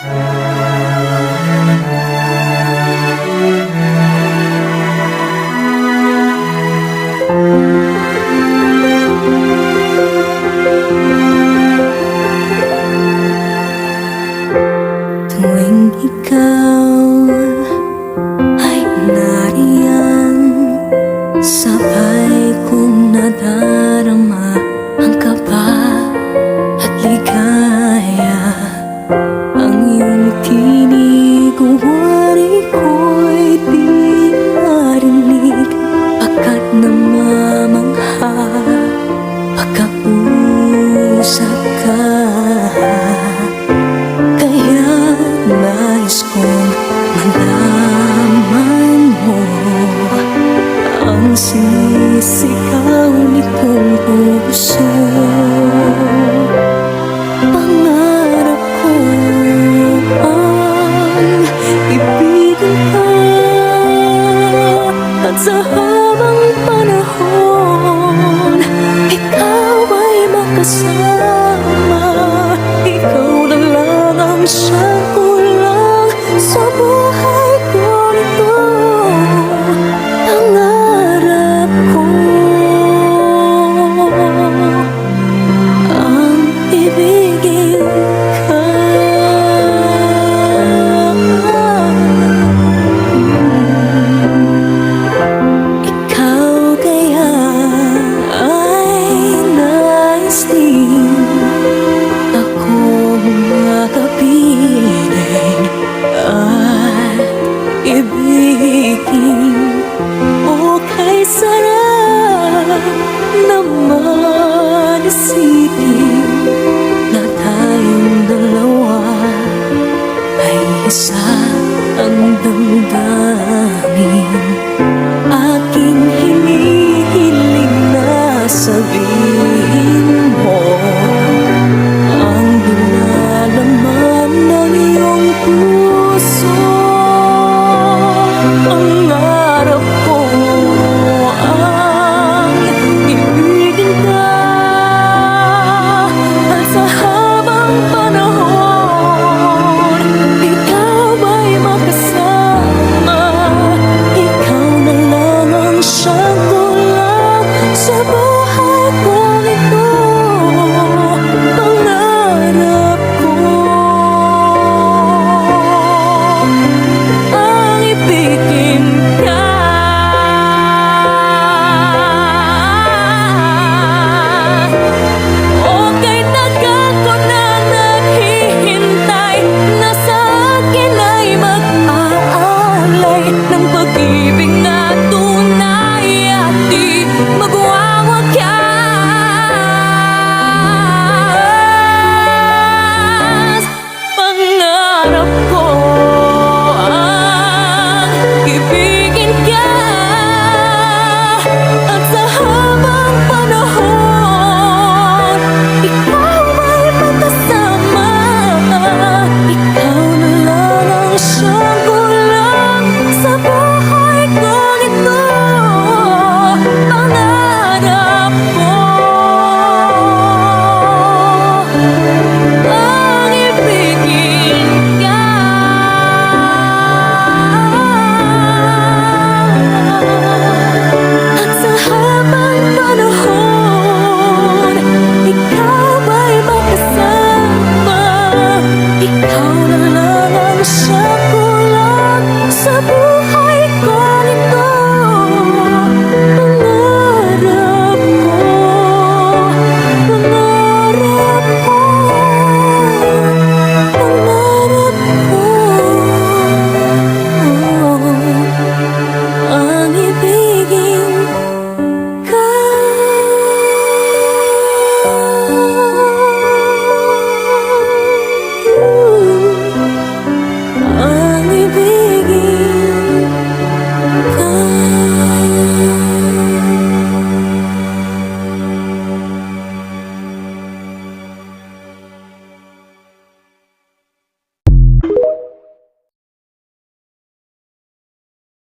Tuwing ikaw ay nariyan, sabay kong nadarama ang kaba at ligaya. Ang iyong tinig, wari ko'y di marinig, pagkat namamangha pagkausap ka. Kaya nais kong malaman mo ang sinisigaw nitong puso. Pangarap ko ang ibigin ka, at sa habang panahon ikaw ay makasama. Ikaw na lang ang siyang kulang sa buhay ko nito. Pangarap ko ang ibigin ka. Ikaw kaya ay nais din akong makapiling at ibigin. O kay sarap naman isipin na tayong dalawa ay isa ang damdamin. Aking hinihiling na sabihin